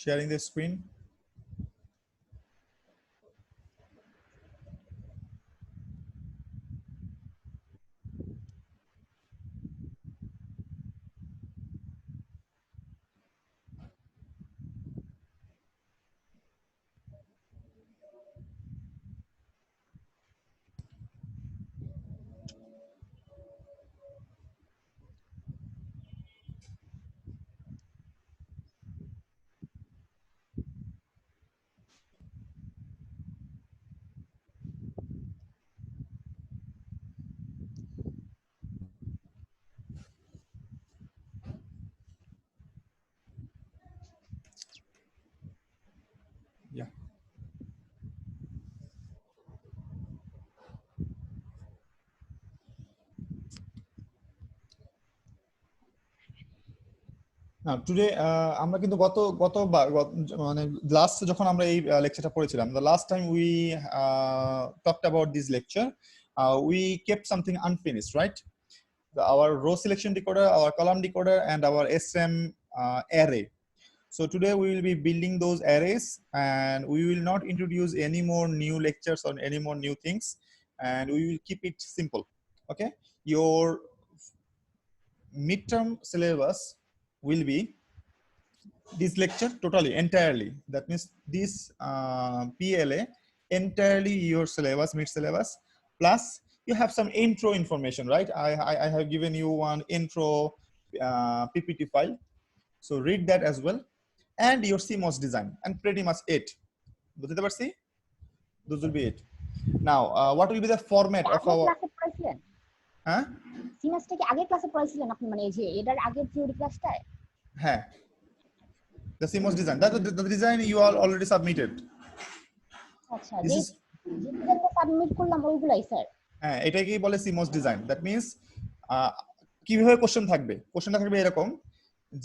sharing the screen. Yeah. Now today আমরা কিন্তু গতবার মানে লাস্ট যখন আমরা এই লেকচারটা পড়েছিলাম, the last time we talked about this lecture, we kept something unfinished, right? Our row selection decoder, our column decoder, and our SM array. So today we will be building those arrays, and we will not introduce any more new lectures or any more new things, and we will keep it simple. Okay, your midterm syllabus will be this lecture totally entirely. That means this PLA entirely your syllabus, mid syllabus, plus you have some intro information, right? I have given you one intro PPT file, so read that as well, and your CMOS design, and pretty much it. Those will be it. Now what will be the format of our হ্যাঁ সিমাসটা কি আগের ক্লাসে পড়াইছিলেন আপনি, মানে এই যে এটার আগের থিওরি ক্লাসটায়? হ্যাঁ, the CMOS design, that the design you all already submitted. আচ্ছা, যে যেটা সাবমিট করলাম ওইগুলাই স্যার? হ্যাঁ, এটাকেই বলে CMOS design. That means কিভাবে কোশ্চেন থাকবে, কোশ্চেনটা থাকবে এরকম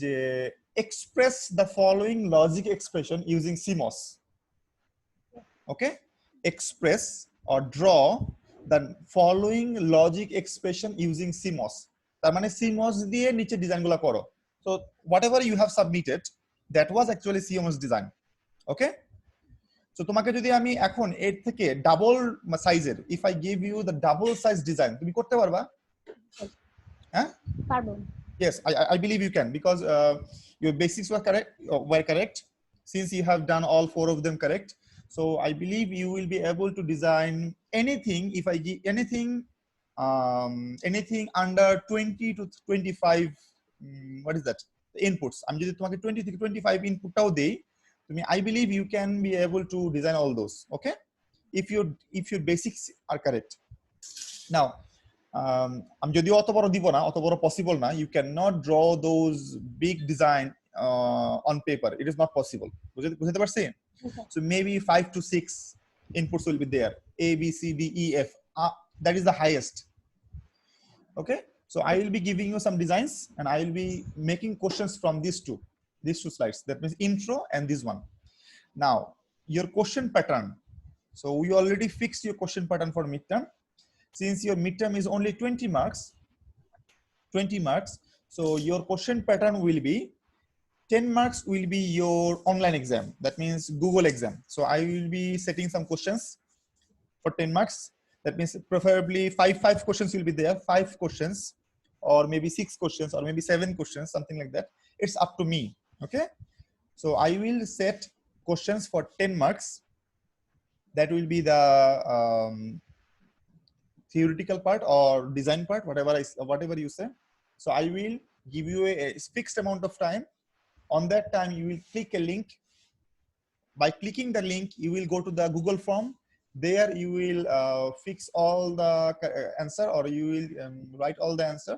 যে express the following logic expression using CMOS. Okay, express or draw the following logic expression using CMOS. তার মানে CMOS দিয়ে নিচে ডিজাইনগুলো করো. So whatever you have submitted, that was actually CMOS design. Okay, so তোমাকে যদি আমি এখন এর থেকে ডাবল সাইজের, if I give you the double size design, তুমি করতে পারবা? হ্যাঁ, পারবো। Yes, I believe you can, because your basics were correct, since you have done all 4 of them correct. So I believe you will be able to design anything. If I give anything under 20 to 25, what is that? The inputs. I'm just 20 to 25 input tao dei. I believe you can be able to design all those. Okay, if your basics are correct. Now, আমি যদিও অত বড় দিব না, অত বড় possible না, you cannot draw those big design on paper. It is not possible. বুঝতে পারছি? So maybe 5 to 6 inputs will be there. A, B, C, D, E, F. That is the highest. Okay, so I will be giving you some designs, and I will be making questions from these two slides. That means intro and this one. Now, your question pattern. So we already fixed your question pattern for midterm. Since your midterm is only 20 marks, so your question pattern will be 10 marks will be your online exam. That means Google exam. So I will be setting some questions for 10 marks. That means preferably five questions will be there, 5 questions, or maybe 6 questions, or maybe 7 questions, something like that. It's up to me. Okay, so I will set questions for 10 marks. That will be the theoretical part or design part, whatever you say. So I will give you a fixed amount of time. On that time, you will click a link. By clicking the link, you will go to the Google form. There you will fix all the answer, or you will write all the answer.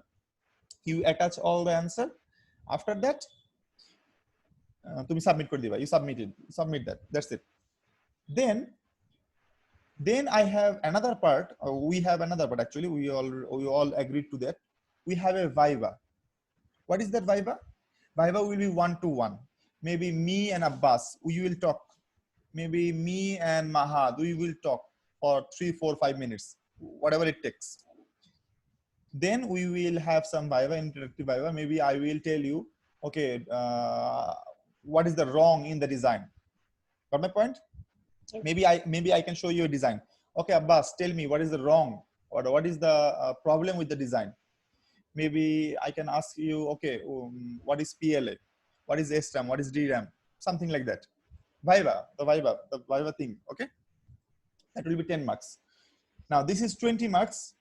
You attach all the answer. After that, তুমি submit করে দিবা. You submit that. That's it. Then I have another part. We have another part, actually. We all agreed to that. We have a Viva. What is that Viva? Viva will be 1-to-1. Maybe me and Abbas, we will talk. Maybe me and Mahad, we will talk for 3, 4, 5 minutes, whatever it takes. Then we will have some Viva, interactive Viva. Maybe I will tell you, okay, what is the wrong in the design. Got my point? Yes. Maybe I can show you a design. Okay, Abbas, tell me what is the wrong or what is the problem with the design. Maybe I can ask you, okay, what is PLA? What is SRAM? What is DRAM? Something like that. The Viva thing, okay? That will be 10 marks. Now this is 20 marks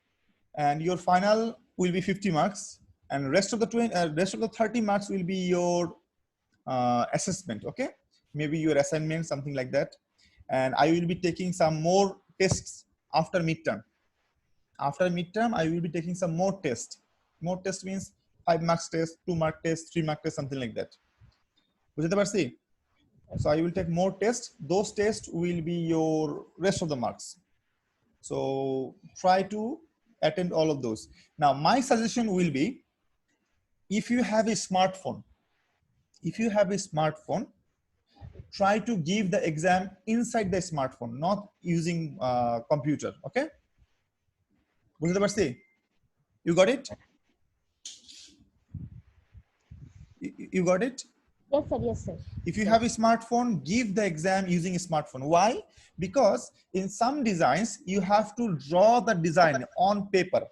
and your final will be 50 marks and rest of the 30 marks will be your assessment, okay? Maybe your assignment, something like that. And I will be taking some more tests after midterm. After midterm, I will be taking some more tests. More test means 5 marks test, 2 mark test, 3 mark test, something like that. বুঝতে পারছি? So I will take more tests. Those tests will be your rest of the marks. So try to attend all of those. Now my suggestion will be, if you have a smartphone, try to give the exam inside the smartphone, not using computer. Okay? বুঝতে পারছি? You got it? You got it? Yes, sir. Yes, sir. If you have a smartphone, give the exam using a smartphone. Why? Because in some designs, you have to draw the design on paper.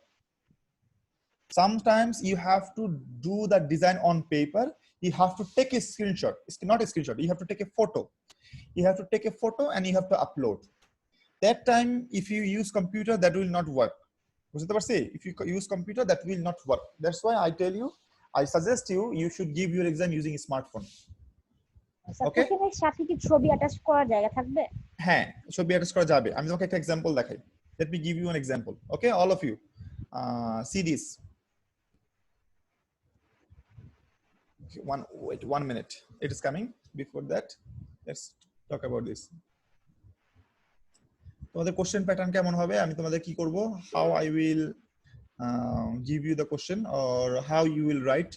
Sometimes you have to do the design on paper. You have to take a screenshot. It's not a screenshot. You have to take a photo. You have to take a photo and you have to upload. That time, if you use computer, that will not work. If you use computer, that will not work. That's why I tell you, I suggest you should give your exam using a smartphone. Okay? কোশ্চেনের সাথে কি ছবি attach করার জায়গা থাকবে? হ্যাঁ, ছবি attach করা যাবে। আমি তোমাকে একটা এক্সাম্পল দেখাই। Let me give you an example. Okay, all of you. See this. Okay, wait 1 minute. It is coming. Before that, let's talk about this. তোমাদের কোশ্চেন প্যাটার্ন কেমন হবে? আমি তোমাদের কি করব? How I will give you the question or how you will write.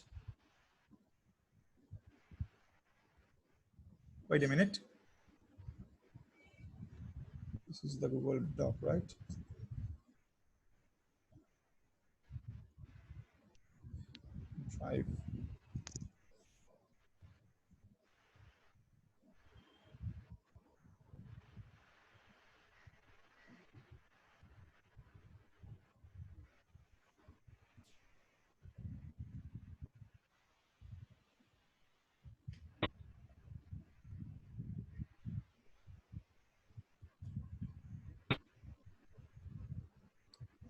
Wait a minute. This is the Google Doc, right? Five.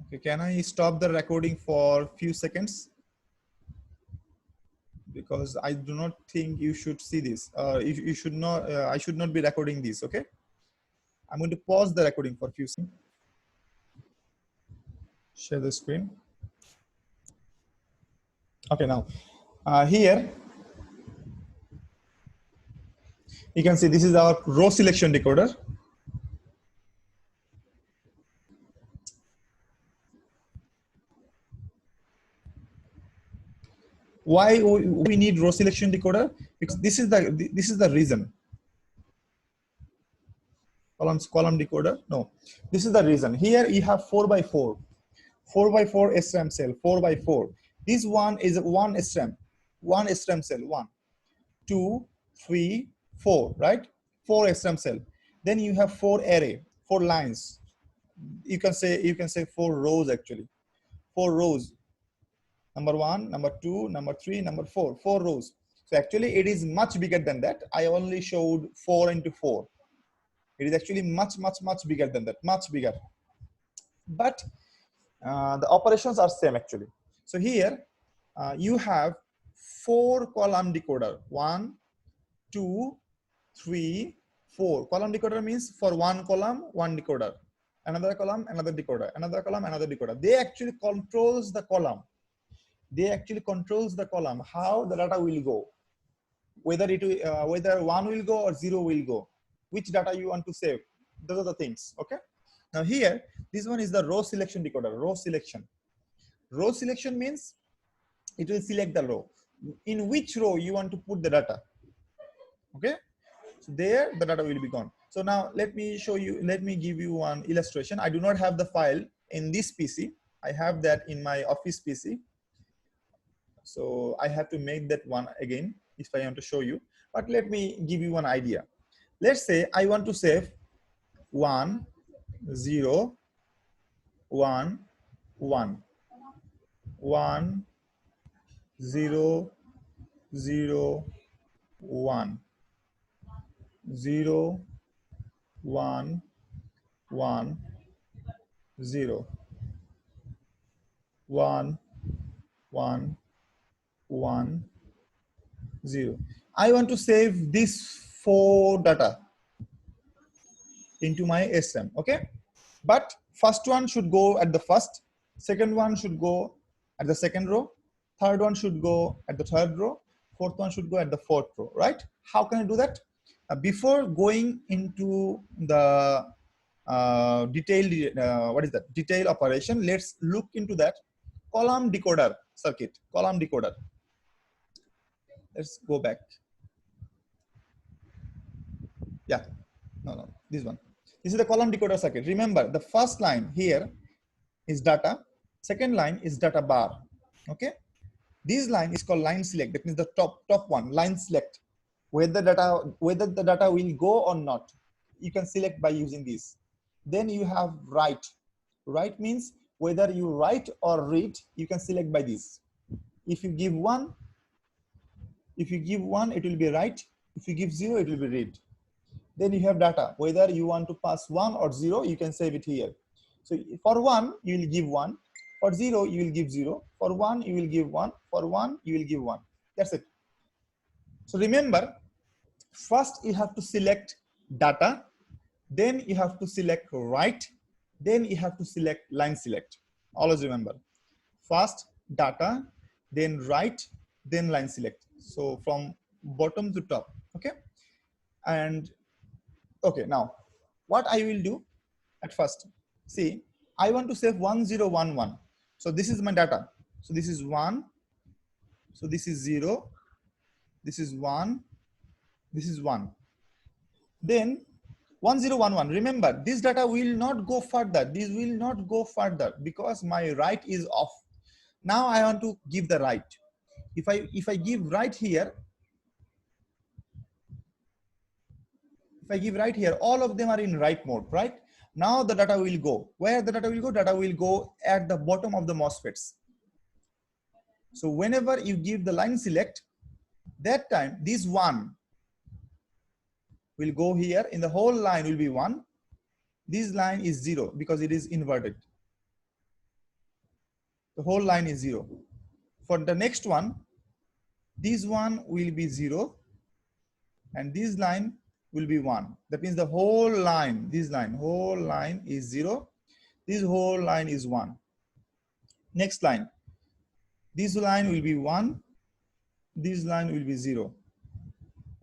Okay, can I stop the recording for few seconds? Because I do not think you should see this. You should not. I should not be recording this. Okay. I'm going to pause the recording for a few seconds. Share the screen. Okay, now here you can see this is our row selection decoder. Why we need row selection decoder? Because this is the reason. Column decoder. No, this is the reason. Here you have 4x4, 4x4 SRAM cell, 4x4. This one is one SRAM cell, 1, 2, 3, 4, right? 4 SRAM cell. Then you have 4 array, 4 lines. You can say 4 rows actually. 4 rows. Number 1, number 2, number 3, number 4. 4 rows. So actually it is much bigger than that. I only showed 4 into 4. It is actually much bigger than that, much bigger. But the operations are same actually. So here you have 4 column decoder. 1, 2, 3, 4. Column decoder means for 1 column, 1 decoder. Another column, another decoder. Another column, another decoder. They actually controls the column. How the data will go. Whether whether 1 will go or 0 will go. Which data you want to save. Those are the things. Okay. Now here, this one is the row selection decoder. Row selection. Row selection means it will select the row. In which row you want to put the data. Okay. So there the data will be gone. So now let me show you, let me give you one illustration. I do not have the file in this PC. I have that in my office PC. So I have to make that one again. if I want to show you, but let me give you one idea. Let's say I want to save 1 0 1 1 1 0 0 1 0 1 1 0 1 1 1 0. I want to save this 4 data into my SM. Okay, but first one should go at the first, second one should go at the second row, third one should go at the third row, fourth one should go at the fourth row, right? How can I do that? Before going into the detailed detail operation, let's look into that column decoder circuit. Column decoder, let's go back. Yeah, no, this one. This is the column decoder circuit. Remember, the first line here is data, second line is data bar. Okay, this line is called line select. That means the top one, line select. Whether the data will go or not, you can select by using this. Then you have write. Write means whether you write or read, you can select by this. If you give one, it will be write. If you give 0, it will be read. Then you have data. Whether you want to pass 1 or 0, you can save it here. So for 1, you will give 1. For 0, you will give 0. For 1, you will give 1. For 1, you will give 1. That's it. So remember, first you have to select data, then you have to select write, then you have to select line select. Always remember, first data, then write, then line select. So from bottom to top. Okay, and okay, now what I will do at first, see, I want to save 1011. So this is my data. So this is 1, so this is 0, this is 1, this is 1. Then 1011, remember, this data will not go further. This will not go further because my write is off. Now I want to give the write. If I give write here, all of them are in write mode, right? Now the data will go. Where the data will go? Data will go at the bottom of the MOSFETs. So whenever you give the line select, that time this 1 will go here. In the whole line will be 1. This line is 0 because it is inverted. The whole line is 0. For the next one, this one will be 0 and this line will be 1. That means the whole line, whole line is 0. This whole line is 1. Next line, this line will be 1. This line will be 0.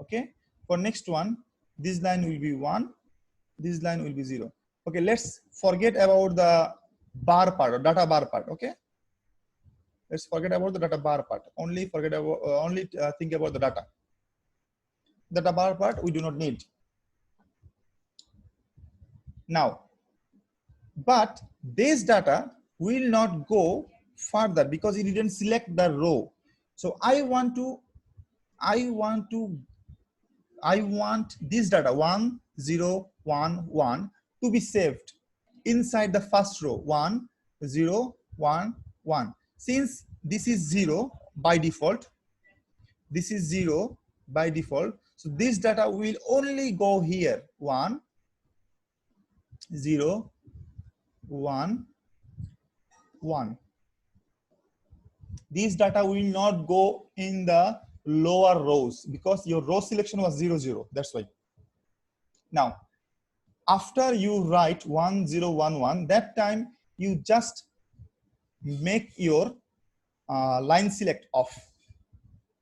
Okay. For next one, this line will be 1. This line will be 0. Okay. Let's forget about the bar part or data bar part. Okay. Let's forget about the data bar part. Only think about the data. Data bar part we do not need. Now, but this data will not go further because it didn't select the row. So I want this data 1 0 1 1 to be saved inside the first row 1 0 1 1. Since this is 0 by default, so this data will only go here 1 0 1 1. These data will not go in the lower rows because your row selection was 0 0. That's why. Now, after you write 1 0 1 1, that time you just make your line select off.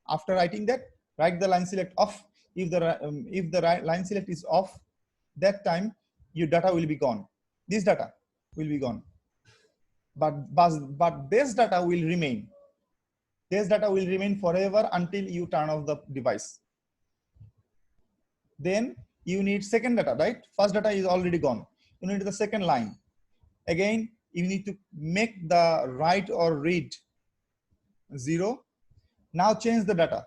After writing that, write the line select off. If the line select is off, that time your data will be gone. This data will be gone. But this data will remain. This data will remain forever until you turn off the device. Then you need second data, right? First data is already gone. You need the second line. Again, you need to make the write or read 0. Now change the data.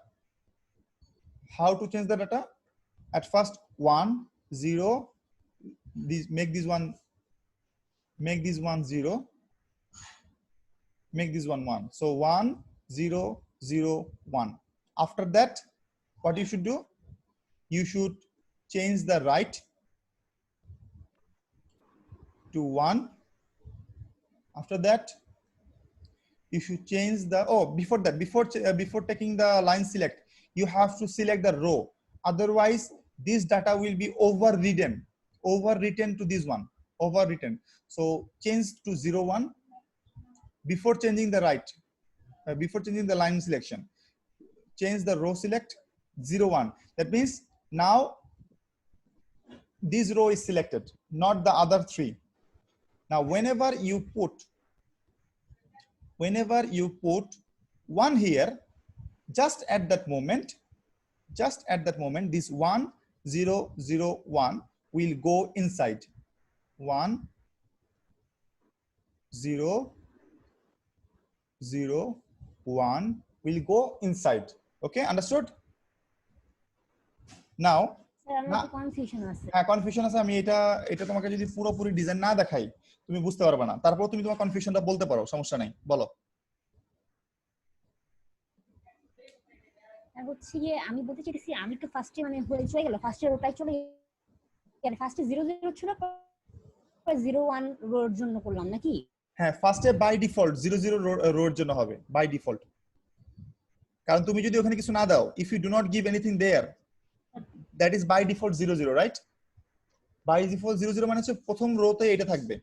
How to change the data? At first 1 0, make this one 0, make this one 1. So 1 0 0 1. After that, what you should do? You should change the right to 1. After that, you should change the, before that, before taking the line select, you have to select the row. Otherwise, this data will be overwritten to this one, overwritten. So change to 0 1 before changing the right, before changing the line selection. Change the row select 0 1. That means now this row is selected, not the other 3. Now whenever you put 1 here, just at that moment, this 1 0 0 1 will go inside. 1 0 0 1 will go inside. Okay, understood? Now confusion আছে, আমি এটা তোমাকে যদি পুরোপুরি design না দেখাই তুমি বুঝতে পারবে না, তারপর তুমি তোমার কনফিউশনটা বলতে পারো, সমস্যা নাই, বলো। হচ্ছে যে আমি বলতে চাইছি, আমি তো ফার্স্টে মানে হয়ে গেল, ফার্স্টে রোটাই চলে গেল, ফার্স্টে 0 0 ছিল, 0 1 রোর জন্য করলাম নাকি? হ্যাঁ, ফার্স্টে বাই ডিফল্ট 0 0 রোর জন্য হবে, বাই ডিফল্ট। কারণ তুমি যদি ওখানে কিছু না দাও, if you do not give anything there, that is by default 0 0, right? By default 0 0 মানে হচ্ছে প্রথম রোতে এটা থাকবে।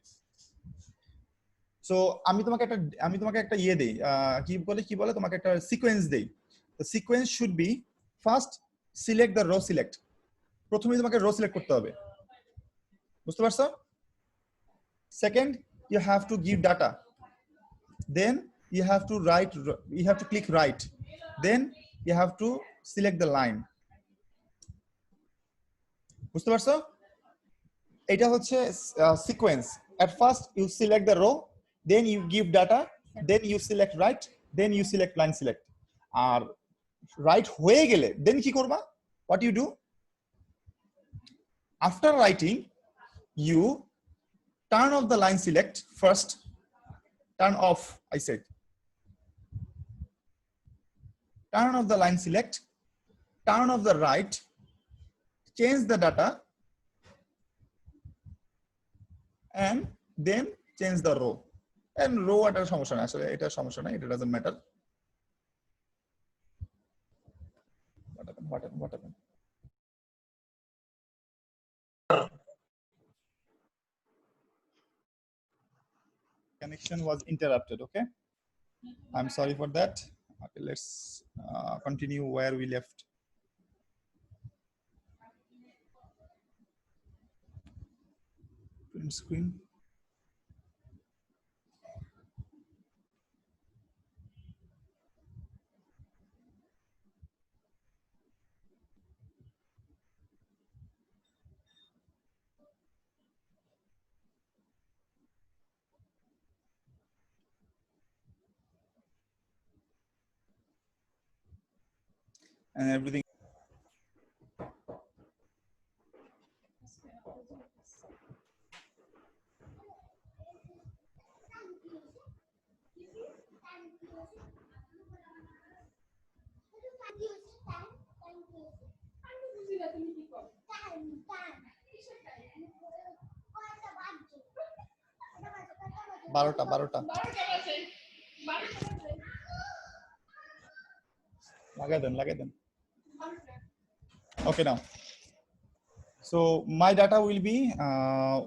সো আমি তোমাকে একটা ইয়ে দেই, কি বলে তোমাকে একটা সিকোয়েন্স দেই। The sequence should be, first select the row select. প্রথমে তোমাকে রো সিলেক্ট করতে হবে, বুঝতে পারছো? Second, you have to give data. Then you have to click right. Then you have to select the line. বুঝতে পারছো? এটা হচ্ছে sequence. At first you select the row, then you give data, then you select right, then you select line select. আর right হয়ে গেলে দেন কি করবা? What you do? After writing, you turn off the line select first. Turn off, I said. Turn off the line select, turn off the right, change the data, and then change the row. And row at a সমস্যা না, আসলে এটা সমস্যা না, it doesn't matter. What happened? Connection was interrupted. Okay, I'm sorry for that. Okay, let's continue where we left. Print screen. And everything. বারোটা লাগাই দেন। Okay, now so my data will be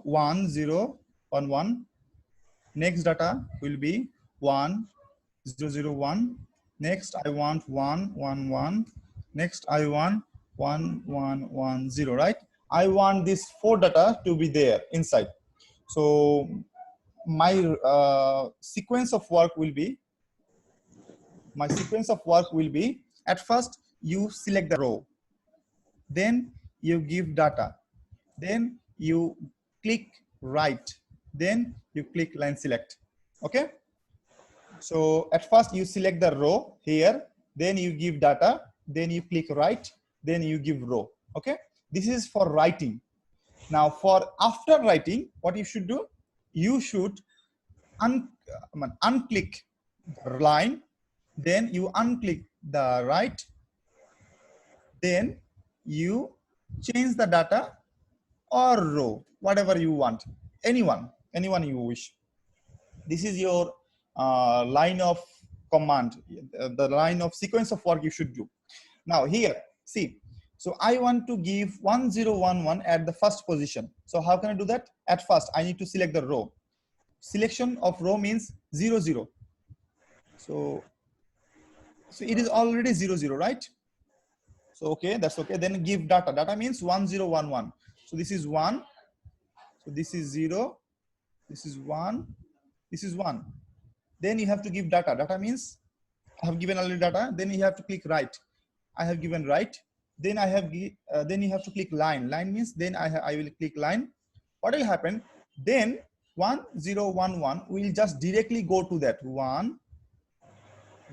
1 0 1 1. Next data will be 1 0 0 1. Next I want 1 1 1. Next I want 1 1 1 0, right? I want this 4 data to be there inside. So my sequence of work will be, at first you select the row, then you give data, then you click right, then you click line select. Okay, so at first you select the row here, then you give data, then you click right, then you give row. Okay, this is for writing. Now for after writing, what you should do, you should unclick line, then you unclick the right, then you change the data or row, whatever you want, anyone you wish. This is your line of command, the line of sequence of work you should do. Now here, see, so I want to give 1011 at the first position. So how can I do that? At first, I need to select the row. Selection of row means 0, 0. So it is already 0, 0, right? So okay, that's okay. Then give data. Data means 1011. So this is 1. So this is 0. This is 1. This is 1. Then you have to give data. Data means I have given already data. Then you have to click right. I have given right. Then I have then you have to click line. Line means then I will click line. What will happen? Then 1011 will just directly go to that 1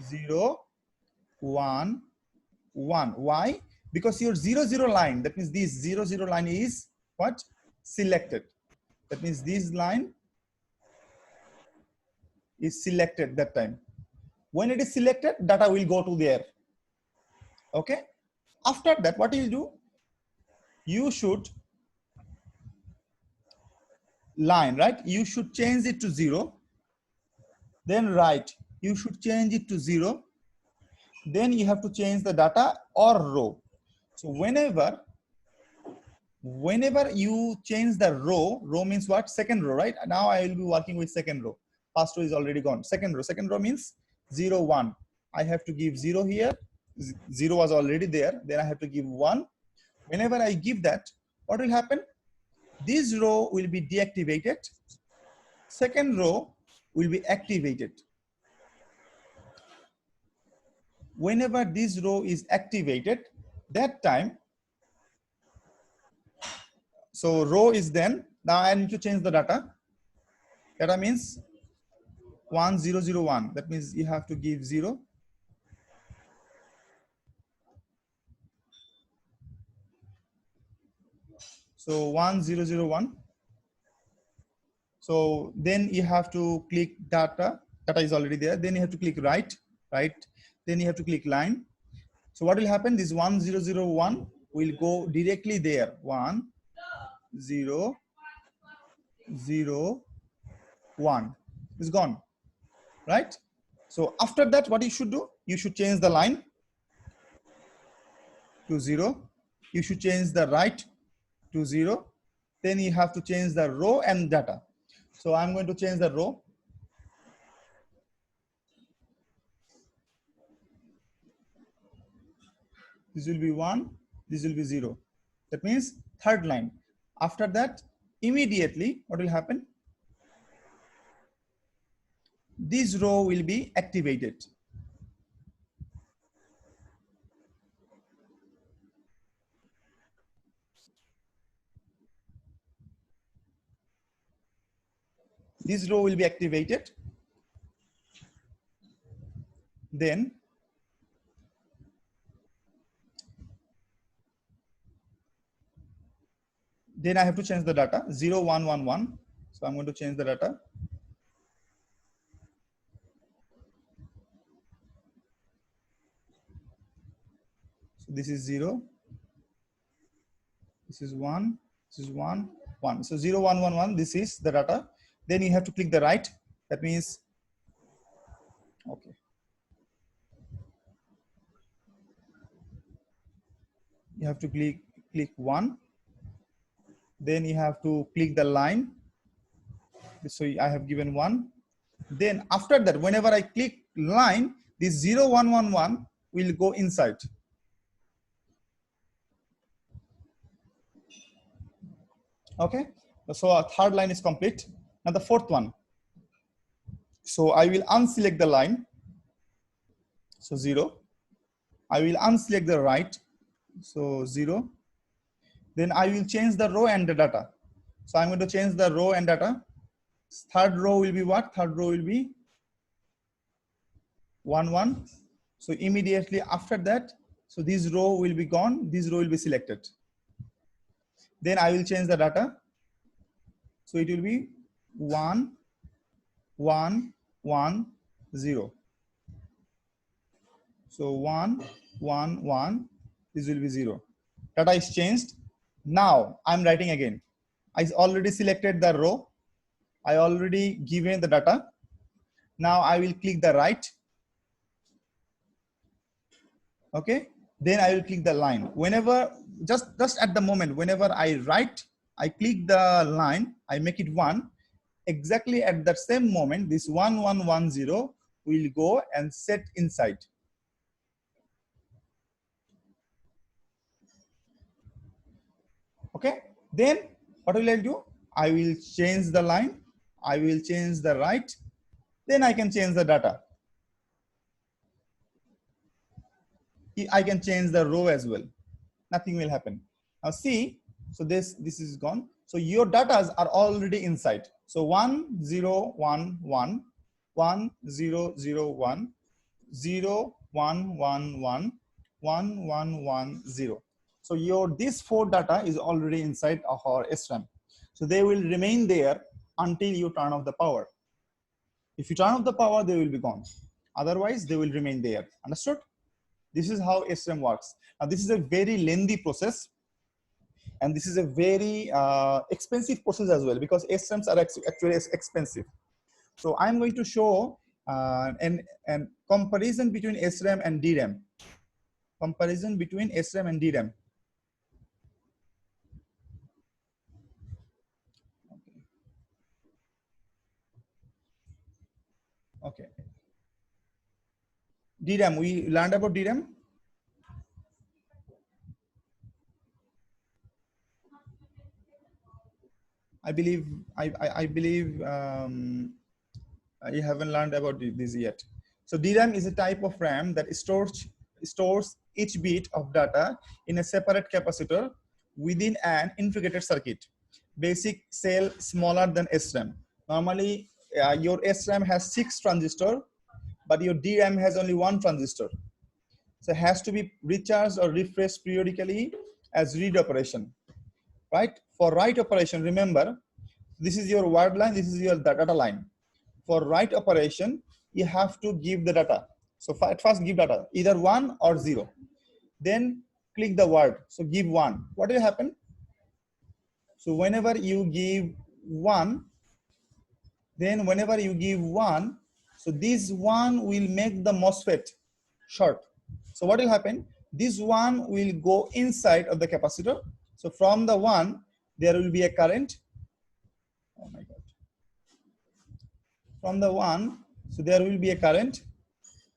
0 1 1. Why? Because your 0 0 line, that means this 0 0 line is what? Selected. That means this line is selected that time. When it is selected, data will go to there. Okay. After that, what you do? You should line, right? You should change it to 0. Then right, you should change it to 0. Then you have to change the data or row. So whenever you change the row means what? Second row, right? Now I will be working with second row. First row is already gone. Second row means 0 1. I have to give 0 here. 0 was already there. Then I have to give 1. Whenever I give that, what will happen? This row will be deactivated. Second row will be activated. Whenever this row is activated, that time, so row is then, now I need to change the data. Data means 1001. That means you have to give 0. So 1001. So then you have to click data. Data is already there. Then you have to click right. Then you have to click line. So what will happen? This 1001 will go directly there. 1 0 0 1 is gone, right? So after that, what you should do? You should change the line to 0. You should change the right to 0. Then you have to change the row and data. So I'm going to change the row. This will be 1. This will be 0. That means third line. After that, immediately, what will happen? This row will be activated. This row will be activated. Then I have to change the data 0 1 1 1. So I'm going to change the data. So this is 0. This is 1. This is 1 1. So 0 1 1 1. This is the data. Then you have to click the right. That means okay. You have to click 1. Then you have to click the line. So I have given 1. Then after that, whenever I click line, this 0 1 1 1 will go inside. Okay. So our third line is complete. Now the fourth one. So I will unselect the line. So 0. I will unselect the right. So 0. Then I will change the row and the data. So I'm going to change the row and data. Third row will be what? Third row will be 1 1. So immediately after that, So this row will be gone, this row will be selected. Then I will change the data. So it will be 1, 1, 1, 0. So 1, 1, 1, this will be 0. Data is changed. Now I'm writing again. I already selected the row. I already given the data. Now I will click the right. Okay. Then I will click the line. Whenever, just at the moment, whenever I write, I click the line, I make it 1. Exactly at that same moment, this 1110 will go and set inside. Okay. Then what will I do? I will change the line. I will change the right. Then I can change the data. I can change the row as well. Nothing will happen. Now see, so this is gone. So your data are already inside. So 1 0 1 1 1 0 0 1 0 1 1 1 1 1 1 0. So your this 4 data is already inside of our SRAM. So they will remain there until you turn off the power. If you turn off the power, they will be gone. Otherwise, they will remain there. Understood? This is how SRAM works. Now, this is a very lengthy process, and this is a very expensive process as well, because SRAMs are actually expensive. So I'm going to show an comparison between SRAM and DRAM. Comparison between SRAM and DRAM. Okay. DRAM, we learned about DRAM. I believe you haven't learned about this yet. So DRAM is a type of RAM that stores each bit of data in a separate capacitor within an integrated circuit. Basic cell smaller than SRAM. Normally, your SRAM has 6 transistors, but your DRAM has only 1 transistor. So it has to be recharged or refreshed periodically as read operation. Right? For write operation, remember, this is your word line, this is your data line. For write operation, you have to give the data. So at first give data, either 1 or 0. Then click the word, so give 1. What will happen? So whenever you give 1, then whenever you give 1, so this 1 will make the MOSFET short. So what will happen? This 1 will go inside of the capacitor. So from the 1, there will be a current. Oh my God. From the 1, so there will be a current,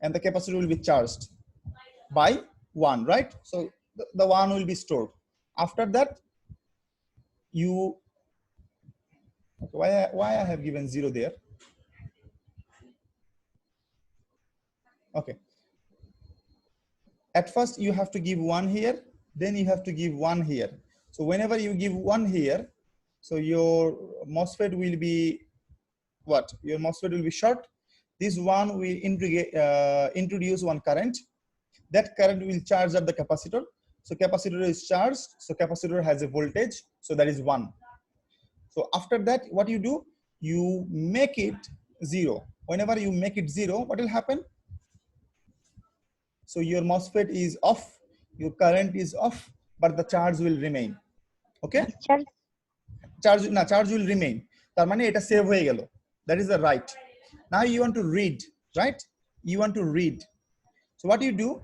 and the capacitor will be charged by 1, right? So the 1 will be stored. After that, you, okay, why I have given 0 there? Okay. At first, you have to give 1 here, then you have to give 1 here. So whenever you give 1 here, so your MOSFET will be what? Your MOSFET will be short. This 1 will introduce 1 current. That current will charge up the capacitor. So capacitor is charged. So capacitor has a voltage. So that is 1. So after that, what you do? You make it 0. Whenever you make it 0, what will happen? So your MOSFET is off, your current is off, but the charge will remain. Okay? Charge will remain. Tar mane eta save hoye gelo. That is the write. Now you want to read, right? You want to read. So what you do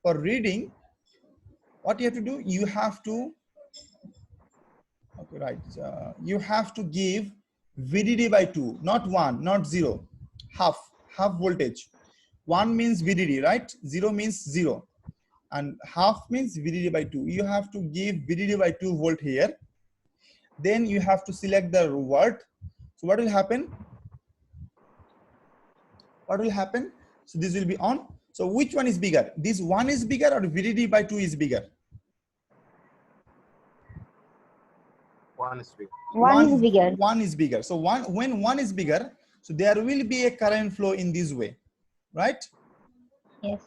for reading? What you have to do? You have to, okay, right? You have to give VDD by 2, not 1, not 0, half voltage. 1 means VDD, right? 0 means 0, and half means VDD by 2. You have to give VDD by 2 volt here. Then you have to select the word. So what will happen? What will happen? So this will be on. So which one is bigger? This 1 is bigger or VDD by 2 is bigger? 1 is bigger. 1 is bigger. 1 is bigger. So when 1 is bigger, so there will be a current flow in this way, right? Yes.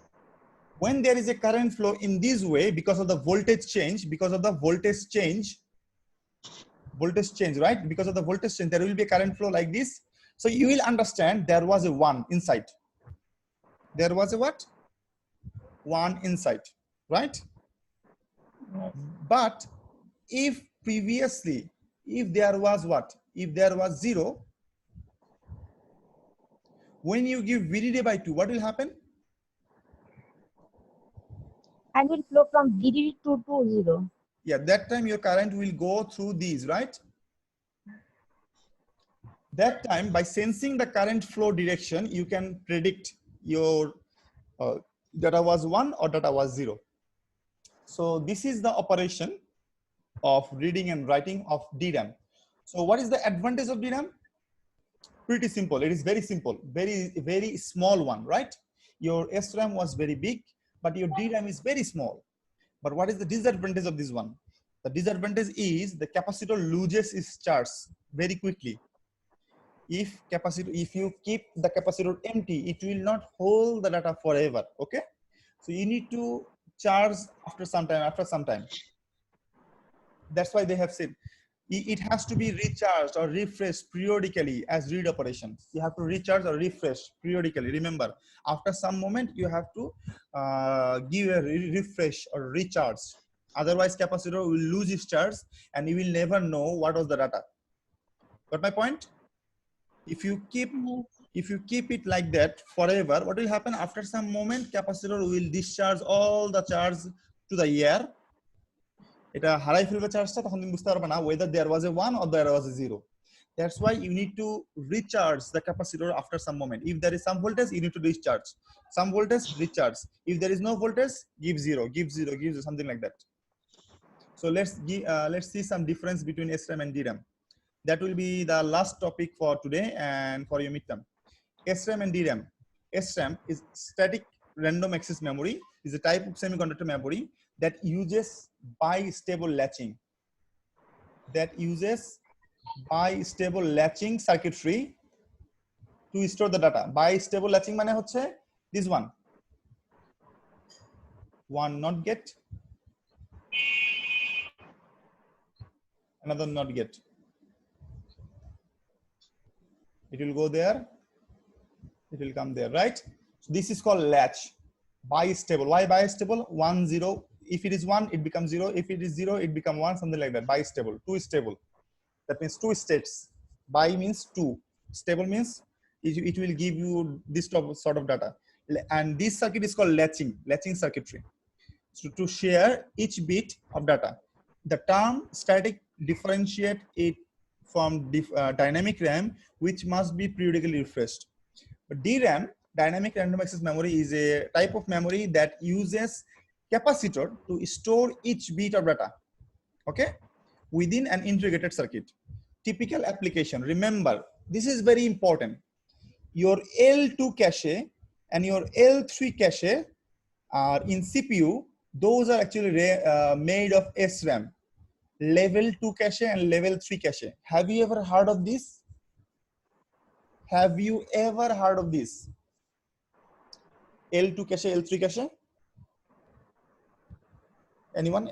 When there is a current flow in this way, because of the voltage change, right? Because of the voltage change, there will be a current flow like this. So you will understand there was a 1 inside. There was a what? 1 inside, right? But if previously, if there was what? If there was 0, when you give VDD by 2, what will happen? And will flow from VDD to 0. Yeah, that time your current will go through these, right? That time, by sensing the current flow direction, you can predict your data was 1 or data was 0. So this is the operation of reading and writing of DRAM. So what is the advantage of DRAM? Pretty simple. It is very simple, very small one, right? Your SRAM was very big, but your DRAM is very small. But what is the disadvantage of this one? The disadvantage is the capacitor loses its charge very quickly. If you keep the capacitor empty, it will not hold the data forever. Okay, so you need to charge after some time. That's why they have said it has to be recharged or refreshed periodically as read operations. You have to recharge or refresh periodically. Remember, after some moment you have to give a refresh or recharge. Otherwise capacitor will lose its charge and you will never know what was the data. Got my point? If you keep it like that forever, what will happen? After some moment capacitor will discharge all the charge to the air. এটা হারাই ফেলবে চার্জটা, তখন তুমি বুঝতে পারবে না whether there was a 1 or there was a 0. That's why you need to recharge the capacitor after some moment. If there is some voltage, you need to discharge. Some voltage, recharge. If there is no voltage, give 0, something like that. So let's see some difference between SRAM and DRAM. That will be the last topic for today and for your midterm. SRAM and DRAM. SRAM is static random access memory. Is a type of semiconductor memory that uses bistable latching. Circuitry to store the data. Bistable latching মানে হচ্ছে this one not get, another not get. It will go there, it will come there, right? So this is called latch. Bistable. Why bistable? 1 0. If it is 1, it becomes 0. If it is 0, it becomes 1, something like that. Bistable. 2 stable. That means 2 states. Bi means 2. Stable means it will give you this sort of data. And this circuit is called latching circuitry. So to share each bit of data. The term static differentiate it from dynamic RAM, which must be periodically refreshed. But DRAM, dynamic random access memory, is a type of memory that uses capacitor to store each bit of data, okay, within an integrated circuit. Typical application, remember, this is very important. Your L2 cache and your L3 cache are in CPU. Those are actually made of SRAM. Level 2 cache and level 3 cache. Have you ever heard of this? Have you ever heard of this? L2 cache, L3 cache? Anyone?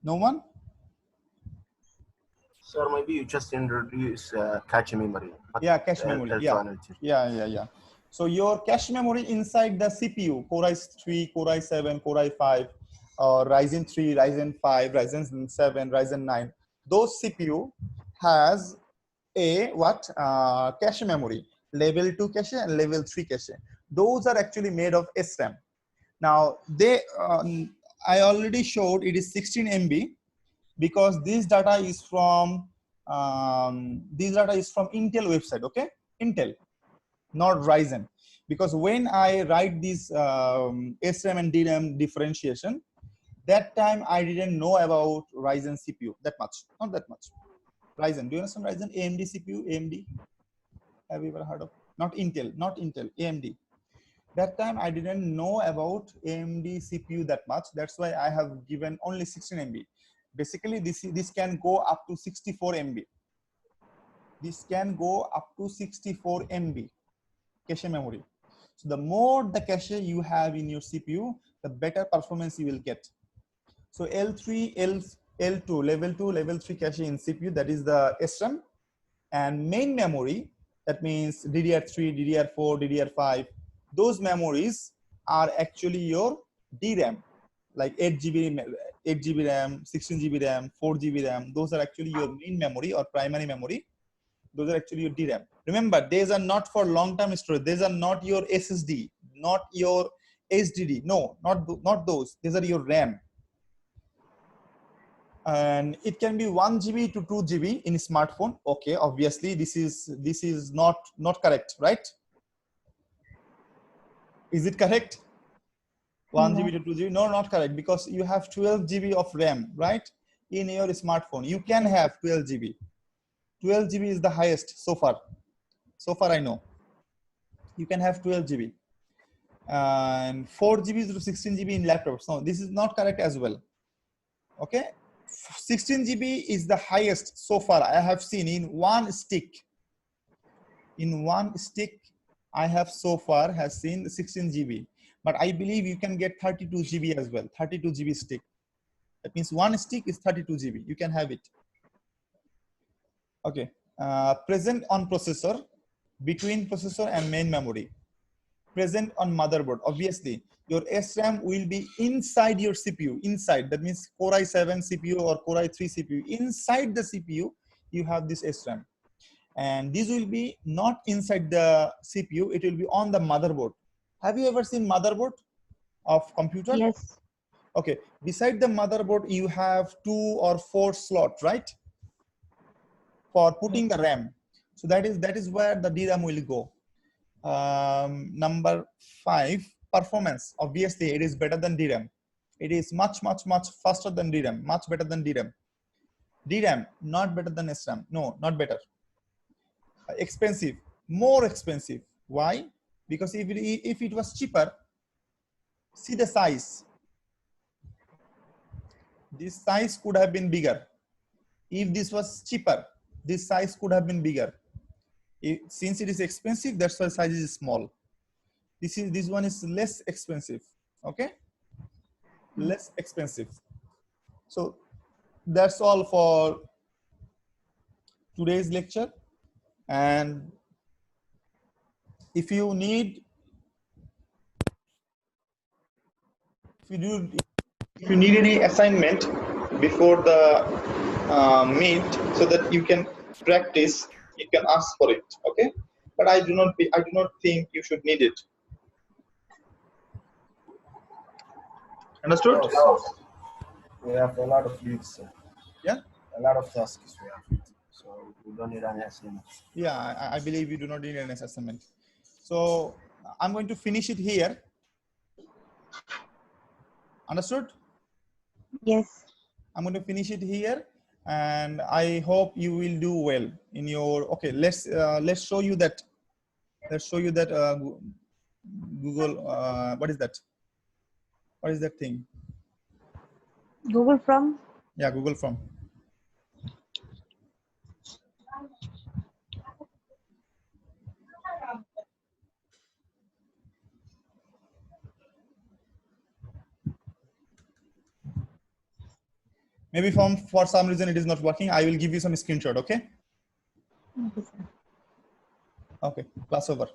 No one? Sir, maybe you just introduce cache memory. Yeah, cache memory. Yeah. So your cache memory inside the CPU, Core i3, Core i7, Core i5, or Ryzen 3, Ryzen 5, Ryzen 7, Ryzen 9. Those CPU has a cache memory, level 2 cache and level 3 cache. Those are actually made of SRAM. Now I already showed it is 16 MB because this data is from Intel website. Okay, Intel, not Ryzen. Because when I write this SRAM and DRAM differentiation, that time I didn't know about Ryzen CPU that much, not that much. Ryzen, do you understand Ryzen? AMD CPU, AMD. Have you ever heard of? Not Intel, AMD. That time I didn't know about AMD CPU that much. That's why I have given only 16 MB. Basically, this can go up to 64 MB. This can go up to 64 MB cache memory. So the more the cache you have in your CPU, the better performance you will get. So L3, L2, level 2, level 3 cache in CPU, that is the SRAM. And main memory, that means DDR3, DDR4, DDR5, those memories are actually your DRAM, like 8 GB RAM, 16 GB RAM, 4 GB RAM. Those are actually your main memory or primary memory. Those are actually your DRAM. Remember, these are not for long-term storage. These are not your SSD, not your HDD. No, not those. These are your RAM. And it can be 1 GB to 2 GB in smartphone. Okay, obviously this is not correct, right? Is it correct? 1 GB to 2 GB? No, not correct, because you have 12 GB of RAM, right? In your smartphone, you can have 12 GB. 12 GB is the highest so far. So far I know. You can have 12 GB. And 4 GB to 16 GB in laptops. No, this is not correct as well. Okay. 16 GB is the highest so far I have seen in one stick. In one stick, I have so far has seen 16 GB. But I believe you can get 32 GB as well. 32 GB stick. That means one stick is 32 GB. You can have it. Okay. Present on processor, between processor and main memory. Present on motherboard. Obviously, your SRAM will be inside your CPU. Inside, that means Core i7 CPU or Core i3 CPU. Inside the CPU, you have this SRAM. And this will be not inside the CPU. It will be on the motherboard. Have you ever seen motherboard of computer? Yes. Okay. Beside the motherboard, you have 2 or 4 slots, right? For putting the RAM. So that is where the DRAM will go. Number 5, performance. Obviously, it is better than DRAM. It is much faster than DRAM, much better than DRAM. DRAM, not better than SRAM. No, not better. Expensive, more expensive. Why? Because if it was cheaper, see the size. This size could have been bigger. If this was cheaper, this size could have been bigger. Since it is expensive, that's why size is small. This one is less expensive. Okay, less expensive. So that's all for today's lecture. And if you need any assignment before the meet, so that you can practice, you can ask for it. Okay, but I do not think you should need it. Understood? We have a lot of leads. Yeah. A lot of tasks we have. So we don't need any assignment. Yeah, I believe you do not need an assessment. So I'm going to finish it here. Understood? Yes. I'm going to finish it here, and I hope you will do well in your. Okay, let's show you that. Let's show you that Google. What is that? What is that thing? Google from. Yeah, Google Form. Maybe for some reason it is not working. I will give you some screenshot. Okay. Okay, sir. Okay. Class over.